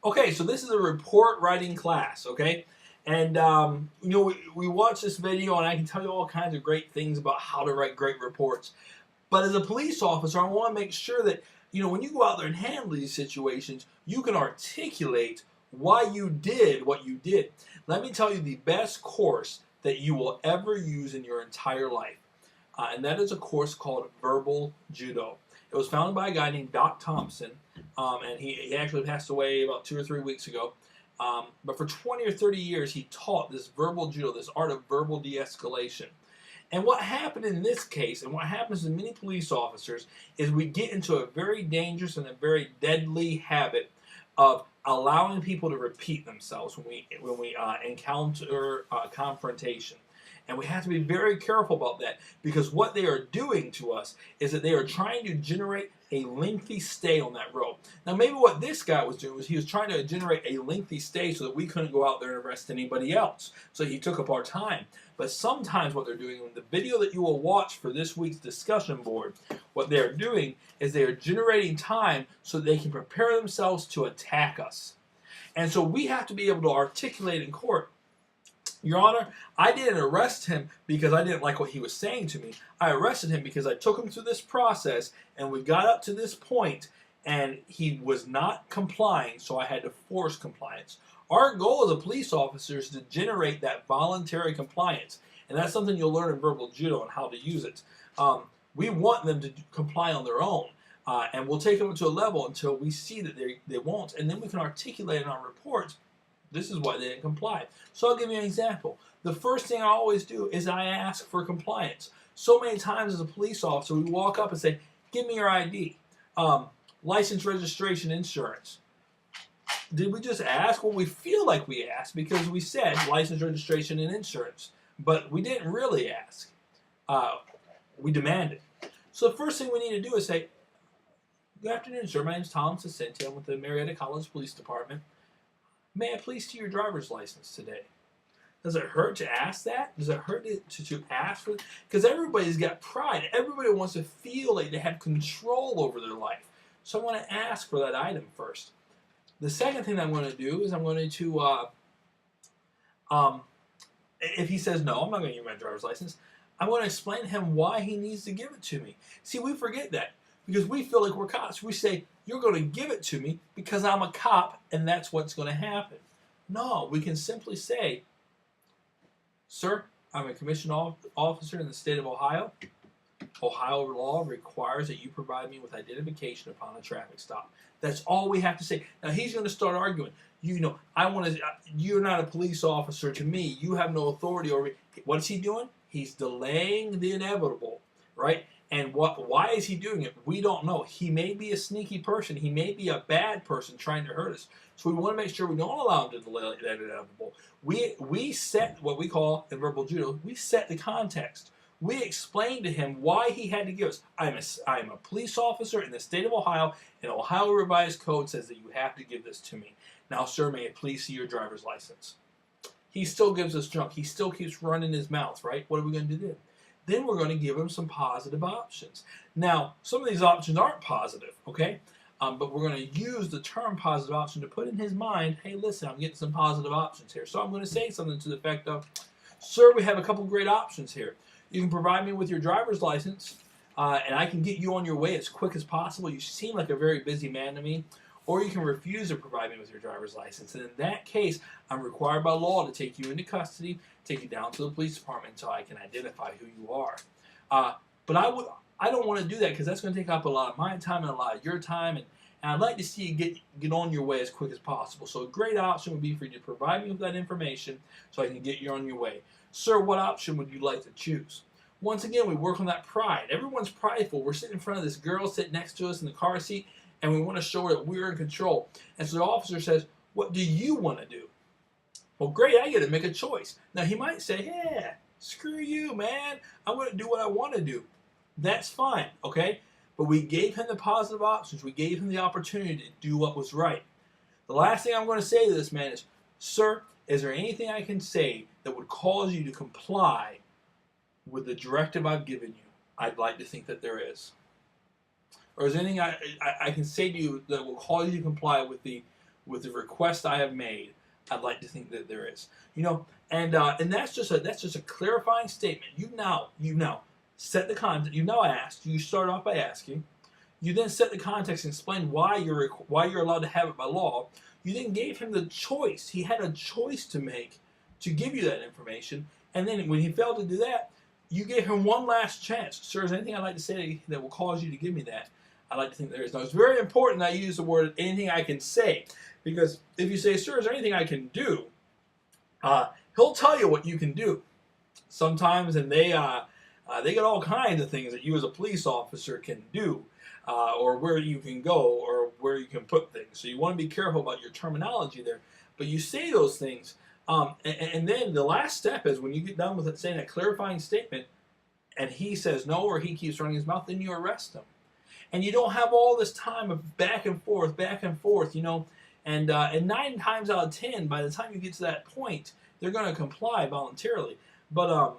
Okay, so this is a report writing class, okay? And, we watch this video and I can tell you all kinds of great things about how to write great reports. But as a police officer, I want to make sure that, when you go out there and handle these situations, you can articulate why you did what you did. Let me tell you the best course that you will ever use in your entire life. And that is a course called Verbal Judo. It was founded by a guy named Doc Thompson, and he actually passed away about 2 or 3 weeks ago. But for 20 or 30 years, he taught this verbal judo, this art of verbal de-escalation. And what happened in this case, and what happens to many police officers, is we get into a very dangerous and a very deadly habit of allowing people to repeat themselves when we encounter confrontation. And we have to be very careful about that because what they are doing to us is that they are trying to generate a lengthy stay on that rope. Now, maybe what this guy was doing was he was trying to generate a lengthy stay so that we couldn't go out there and arrest anybody else. So he took up our time. But sometimes what they're doing in the video that you will watch for this week's discussion board, what they're doing is they are generating time so that they can prepare themselves to attack us. And so we have to be able to articulate in court, Your Honor, I didn't arrest him because I didn't like what he was saying to me. I arrested him because I took him through this process and we got up to this point and he was not complying, so I had to force compliance. Our goal as a police officer is to generate that voluntary compliance, and that's something you'll learn in verbal judo and how to use it. We want them to comply on their own, and we'll take them to a level until we see that they won't, and then we can articulate in our reports this is why they didn't comply. So I'll give you an example. The first thing I always do is I ask for compliance. So many times as a police officer, we walk up and say, give me your ID. License, registration, insurance. Did we just ask? Well, we feel like we asked because we said license, registration, and insurance. But we didn't really ask. We demanded. So the first thing we need to do is say, good afternoon, sir. My name is Tom Sacinti. I'm with the Marietta College Police Department. May I please see your driver's license today? Does it hurt to ask that? Does it hurt to ask for it? Because everybody's got pride. Everybody wants to feel like they have control over their life. So I want to ask for that item first. The second thing I'm going to do is I'm going to, if he says, no, I'm not going to give you my driver's license, I'm going to explain to him why he needs to give it to me. See, we forget that because we feel like we're cops. We say, you're going to give it to me because I'm a cop and that's what's going to happen. No, we can simply say, sir, I'm a commissioned officer in the state of Ohio. Ohio law requires that you provide me with identification upon a traffic stop. That's all we have to say. Now he's going to start arguing. You're not a police officer to me. You have no authority over me. What is he doing? He's delaying the inevitable, right? And why is he doing it? We don't know. He may be a sneaky person. He may be a bad person trying to hurt us. So we want to make sure we don't allow him to delay that inevitable. We set what we call in verbal judo, we set the context. We explained to him why he had to give us. I am a police officer in the state of Ohio, and Ohio Revised Code says that you have to give this to me. Now, sir, may I please see your driver's license? He still gives us junk. He still keeps running his mouth, right? What are we going to do then? Then we're going to give him some positive options. Now, some of these options aren't positive, okay? But we're going to use the term positive option to put in his mind, hey, listen, I'm getting some positive options here. So I'm going to say something to the effect of, sir, we have a couple great options here. You can provide me with your driver's license, and I can get you on your way as quick as possible. You seem like a very busy man to me. Or you can refuse to provide me with your driver's license. And in that case, I'm required by law to take you into custody, take you down to the police department until I can identify who you are. But I don't want to do that because that's going to take up a lot of my time and a lot of your time. And I'd like to see you get on your way as quick as possible. So a great option would be for you to provide me with that information so I can get you on your way. Sir, what option would you like to choose? Once again, we work on that pride. Everyone's prideful. We're sitting in front of this girl sitting next to us in the car seat, and we want to show her that we're in control. And so the officer says, what do you want to do? Well, great, I get to make a choice. Now, he might say, yeah, screw you, man. I'm going to do what I want to do. That's fine, okay? But we gave him the positive options. We gave him the opportunity to do what was right. The last thing I'm going to say to this man is, sir, is there anything I can say that would cause you to comply with the directive I've given you? I'd like to think that there is. Or is there anything I can say to you that will cause you to comply with with the request I have made? I'd like to think that there is. And that's just a clarifying statement. You now set the context. You now asked. You start off by asking. You then set the context and explain why you're allowed to have it by law. You then gave him the choice. He had a choice to make to give you that information. And then when he failed to do that, you gave him one last chance. Sir, is there anything I'd like to say that will cause you to give me that? I'd like to think there is. Now, it's very important that I use the word anything I can say. Because if you say, sir, is there anything I can do? He'll tell you what you can do. Sometimes, and they get all kinds of things that you as a police officer can do. Or where you can go, or where you can put things. So you want to be careful about your terminology there. But you say those things, and then the last step is when you get done with it, saying a clarifying statement, and he says no, or he keeps running his mouth, then you arrest him. And you don't have all this time of back and forth, And 9 times out of 10, by the time you get to that point, they're going to comply voluntarily. But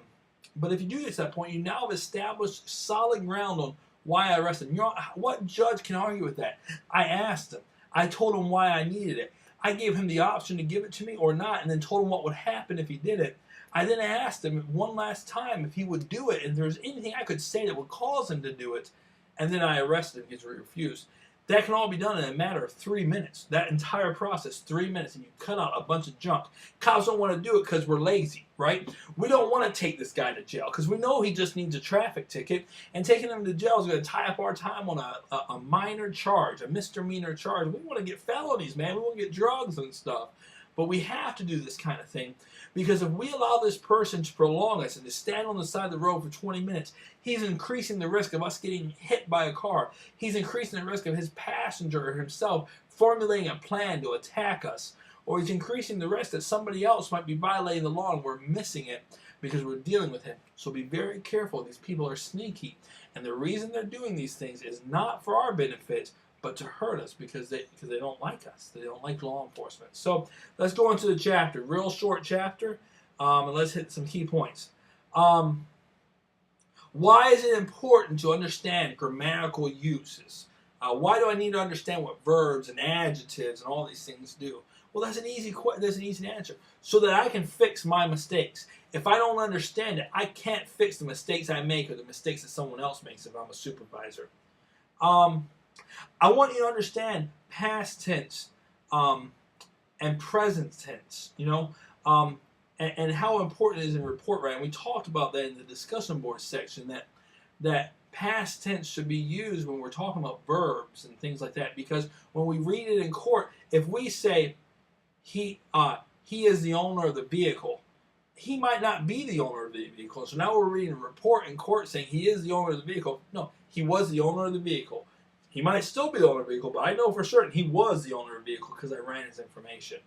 if you do get to that point, you now have established solid ground on why I arrested him. What judge can argue with that? I asked him. I told him why I needed it. I gave him the option to give it to me or not, and then told him what would happen if he did it. I then asked him one last time if he would do it, and if there was anything I could say that would cause him to do it, and then I arrested him because he refused. That can all be done in a matter of 3 minutes. That entire process, 3 minutes, and you cut out a bunch of junk. Cops don't want to do it because we're lazy, right? We don't want to take this guy to jail because we know he just needs a traffic ticket, and taking him to jail is going to tie up our time on a minor charge, a misdemeanor charge. We want to get felonies, man. We want to get drugs and stuff. But we have to do this kind of thing because if we allow this person to prolong us and to stand on the side of the road for 20 minutes, he's increasing the risk of us getting hit by a car. He's increasing the risk of his passenger himself formulating a plan to attack us. Or he's increasing the risk that somebody else might be violating the law and we're missing it because we're dealing with him. So be very careful. These people are sneaky. And the reason they're doing these things is not for our benefit, but to hurt us because they don't like us. They don't like law enforcement. So let's go into the chapter. Real short chapter, and let's hit some key points. Why is it important to understand grammatical uses? Why do I need to understand what verbs and adjectives and all these things do? Well, that's an easy answer. So that I can fix my mistakes. If I don't understand it, I can't fix the mistakes I make or the mistakes that someone else makes if I'm a supervisor. I want you to understand past tense and present tense, and how important it is in report writing. We talked about that in the discussion board section, that past tense should be used when we're talking about verbs and things like that, because when we read it in court, if we say he is the owner of the vehicle, he might not be the owner of the vehicle. So now we're reading a report in court saying he is the owner of the vehicle. No, he was the owner of the vehicle. He might still be the owner of the vehicle, but I know for certain he was the owner of the vehicle because I ran his information.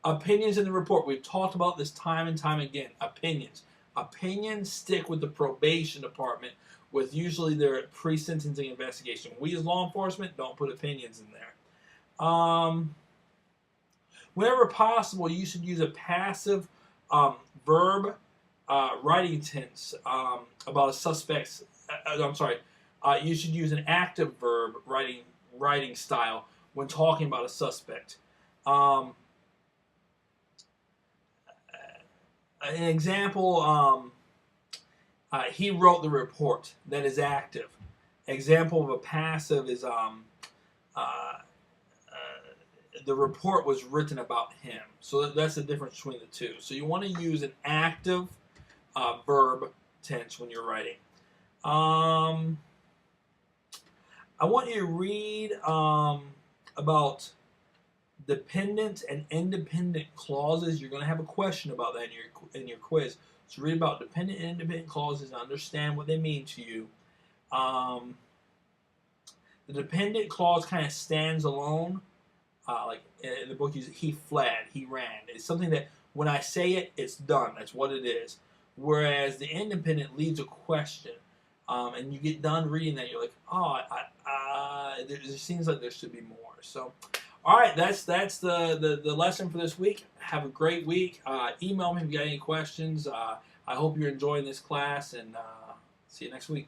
Opinions in the report. We've talked about this time and time again. Opinions. Opinions stick with the probation department with usually their pre-sentencing investigation. We as law enforcement don't put opinions in there. Whenever possible, you should use a passive verb writing tense about a suspect's. You should use an active verb writing style when talking about a suspect. An example, he wrote the report. That is active. Example of a passive is the report was written about him. So that's the difference between the two. So you want to use an active verb tense when you're writing. I want you to read about dependent and independent clauses. You're going to have a question about that in your quiz. So read about dependent and independent clauses and understand what they mean to you. The dependent clause kind of stands alone. Like in the book, he fled, he ran. It's something that when I say it, it's done. That's what it is. Whereas the independent leaves a question. And you get done reading that, you're like, it seems like there should be more. So, all right, that's the lesson for this week. Have a great week. Email me if you got any questions. I hope you're enjoying this class, and see you next week.